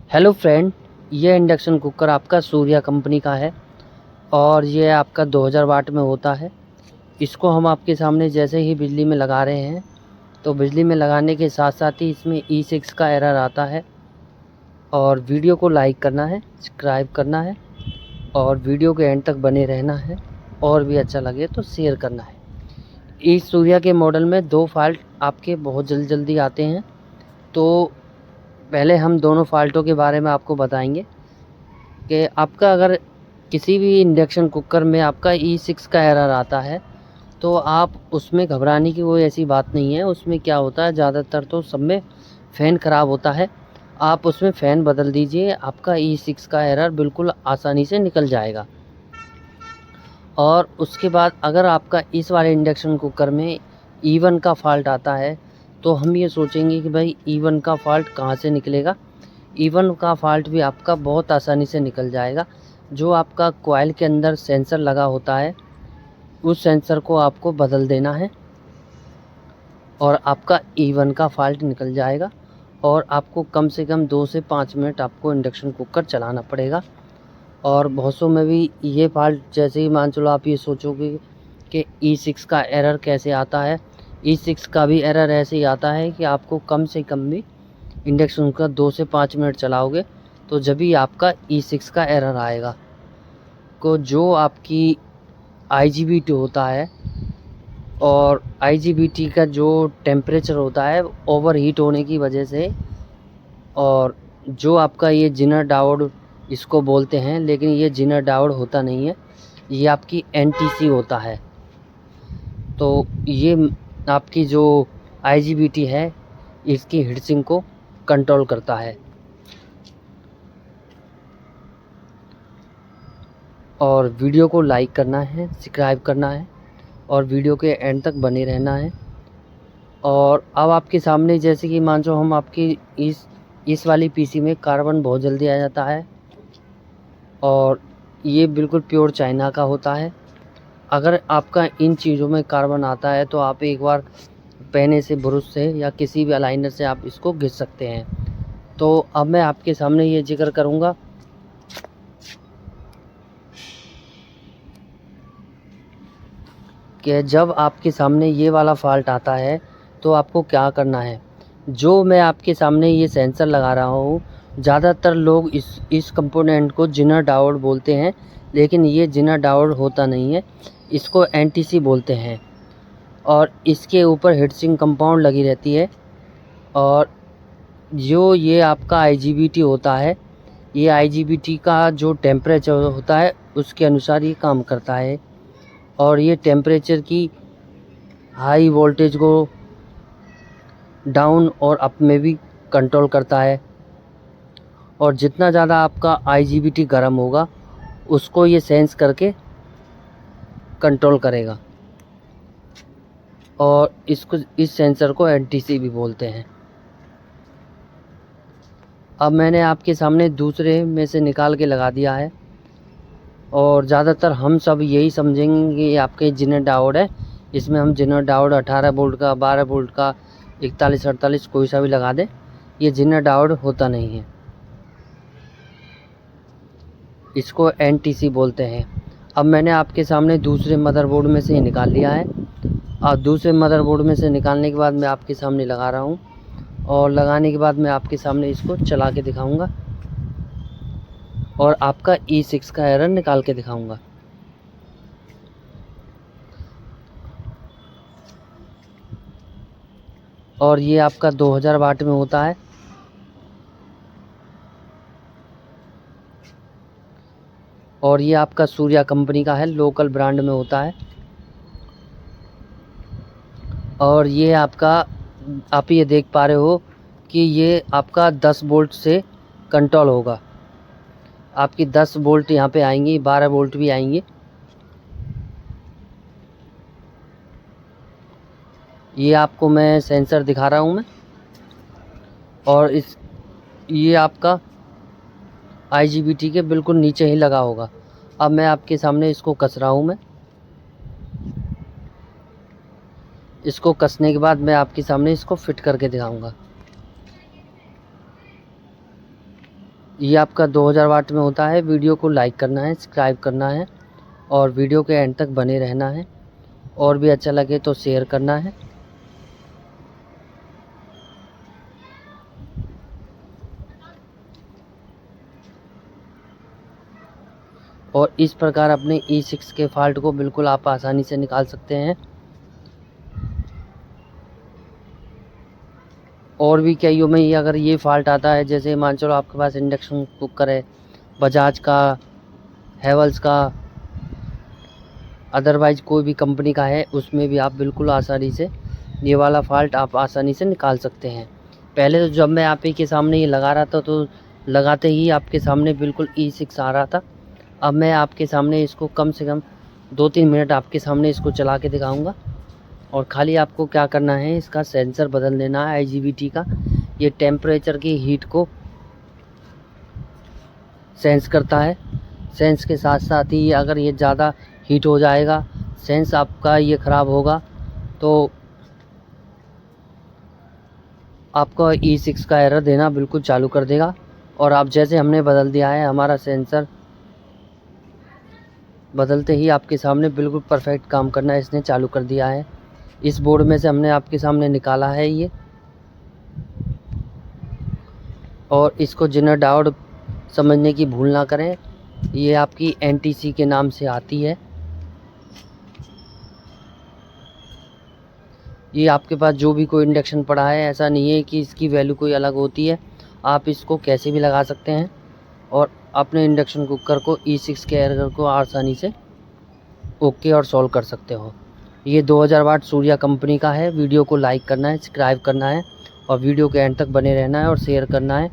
Hello friend, ये induction cooker आपका Surya company का है और ये आपका 2000 वाट में होता है। इसको हम आपके सामने जैसे ही बिजली में लगा रहे हैं तो बिजली में लगाने के साथ साथ ही इसमें E6 का एरर आता है। और वीडियो को लाइक करना है, सब्सक्राइब करना है और वीडियो के एंड तक बने रहना है। और भी अच्छा लगे तो शेयर करना है। इस सूर्या के मॉडल में 2 फॉल्ट आपके बहुत जल्दी आते हैं, तो पहले हम दोनों फ़ॉल्टों के बारे में आपको बताएंगे कि आपका अगर किसी भी इंडक्शन कुकर में आपका E6 का एरर आता है तो आप उसमें घबराने की कोई ऐसी बात नहीं है। उसमें क्या होता है, ज़्यादातर तो सब में फ़ैन ख़राब होता है। आप उसमें फ़ैन बदल दीजिए, आपका E6 का एरर बिल्कुल आसानी से निकल जाएगा। और उसके बाद अगर आपका इस वाले इंडक्शन कुकर में E1 का फ़ॉल्ट आता है तो हम ये सोचेंगे कि भाई E1 का फ़ॉल्ट कहाँ से निकलेगा। E1 का फ़ॉल्ट भी आपका बहुत आसानी से निकल जाएगा। जो आपका कॉइल के अंदर सेंसर लगा होता है उस सेंसर को आपको बदल देना है और आपका E1 का फ़ॉल्ट निकल जाएगा। और आपको कम से कम 2 से 5 मिनट आपको इंडक्शन कुकर चलाना पड़ेगा। और बहुत सौ में भी ये फ़ॉल्ट जैसे ही मान चलो आप ये सोचोगे कि E6 का एरर कैसे आता है। E6 का भी एरर ऐसे ही आता है कि आपको कम से कम भी इंडक्शन कुकर 2 से 5 मिनट चलाओगे तो जब भी आपका E6 का एरर आएगा। को जो आपकी IGBT होता है और IGBT का जो टेम्परेचर होता है ओवर हीट होने की वजह से, और जो आपका ये जिनर डायोड इसको बोलते हैं, लेकिन ये जिनर डायोड होता नहीं है, ये आपकी NTC होता है। तो ये आपकी जो IGBT है इसकी हीटसिंक को कंट्रोल करता है। और वीडियो को लाइक करना है, सब्सक्राइब करना है और वीडियो के एंड तक बने रहना है। और अब आपके सामने जैसे कि मान लो हम आपकी इस वाली पीसी में कार्बन बहुत जल्दी आ जाता है और ये बिल्कुल प्योर चाइना का होता है। अगर आपका इन चीज़ों में कार्बन आता है तो आप एक बार पेने से, ब्रश से या किसी भी अलाइनर से आप इसको घिस सकते हैं। तो अब मैं आपके सामने ये जिक्र करूँगा कि जब आपके सामने ये वाला फ़ॉल्ट आता है तो आपको क्या करना है। जो मैं आपके सामने ये सेंसर लगा रहा हूँ, ज़्यादातर लोग इस कंपोनेंट को जिनर डायोड बोलते हैं, लेकिन ये जिनर डायोड होता नहीं है, इसको NTC बोलते हैं। और इसके ऊपर हीटसिंक कंपाउंड लगी रहती है। और जो ये आपका IGBT होता है, ये IGBT का जो टेम्परेचर होता है उसके अनुसार ये काम करता है। और ये टेम्परेचर की हाई वोल्टेज को डाउन और अप में भी कंट्रोल करता है। और जितना ज़्यादा आपका IGBT गर्म होगा उसको ये सेंस करके कंट्रोल करेगा। और इस सेंसर को NTC भी बोलते हैं। अब मैंने आपके सामने दूसरे में से निकाल के लगा दिया है और ज़्यादातर हम सब यही समझेंगे कि आपके जिनर डायोड है। इसमें हम जिनर डायोड 18 वोल्ट का, 12 वोल्ट का, 41, 48 कोई सा भी लगा दें, ये जिनर डायोड होता नहीं है, इसको NTC बोलते हैं। अब मैंने आपके सामने दूसरे मदरबोर्ड में से ही निकाल लिया है और दूसरे मदरबोर्ड में से निकालने के बाद मैं आपके सामने लगा रहा हूँ। और लगाने के बाद मैं आपके सामने इसको चला के दिखाऊंगा और आपका E6 का एरर निकाल के दिखाऊंगा। और ये आपका 2000 वाट में होता है। और ये आपका सूर्या कंपनी का है, लोकल ब्रांड में होता है। और ये आपका, आप ये देख पा रहे हो कि ये आपका 10 वोल्ट से कंट्रोल होगा। आपकी 10 वोल्ट यहाँ पे आएंगी, 12 वोल्ट भी आएंगे। ये आपको मैं सेंसर दिखा रहा हूँ मैं। और ये आपका IGBT के बिल्कुल नीचे ही लगा होगा। अब मैं आपके सामने इसको कस रहा हूँ मैं। इसको कसने के बाद मैं आपके सामने इसको फिट करके दिखाऊंगा। ये आपका 2000 वाट में होता है। वीडियो को लाइक करना है, सब्सक्राइब करना है और वीडियो के एंड तक बने रहना है, और भी अच्छा लगे तो शेयर करना है। और इस प्रकार अपने E6 के फॉल्ट को बिल्कुल आप आसानी से निकाल सकते हैं। और भी कईयों में अगर ये फॉल्ट आता है, जैसे मान चलो आपके पास इंडक्शन कुकर है बजाज का, हैवेल्स का, अदरवाइज़ कोई भी कंपनी का है, उसमें भी आप बिल्कुल आसानी से ये वाला फॉल्ट आप आसानी से निकाल सकते हैं। पहले तो जब मैं आप ही के सामने ये लगा रहा था तो लगाते ही आपके सामने बिल्कुल E6 आ रहा था। अब मैं आपके सामने इसको कम से कम 2-3 मिनट आपके सामने इसको चला के दिखाऊंगा। और खाली आपको क्या करना है, इसका सेंसर बदल देना है IGBT का। ये टेम्परेचर की हीट को सेंस करता है। सेंस के साथ साथ ही अगर ये ज़्यादा हीट हो जाएगा, सेंस आपका ये ख़राब होगा, तो आपका E6 का एरर देना बिल्कुल चालू कर देगा। और आप जैसे हमने बदल दिया है, हमारा सेंसर बदलते ही आपके सामने बिल्कुल परफेक्ट काम करना इसने चालू कर दिया है। इस बोर्ड में से हमने आपके सामने निकाला है ये, और इसको जिनर डायोड समझने की भूल ना करें। ये आपकी NTC के नाम से आती है। ये आपके पास जो भी कोई इंडक्शन पड़ा है, ऐसा नहीं है कि इसकी वैल्यू कोई अलग होती है। आप इसको कैसे भी लगा सकते हैं और अपने इंडक्शन कुकर को E6 के एरर को आसानी से ओके और सॉल्व कर सकते हो। ये 2000 वाट सूर्या कंपनी का है। वीडियो को लाइक करना है, सब्सक्राइब करना है और वीडियो के एंड तक बने रहना है और शेयर करना है।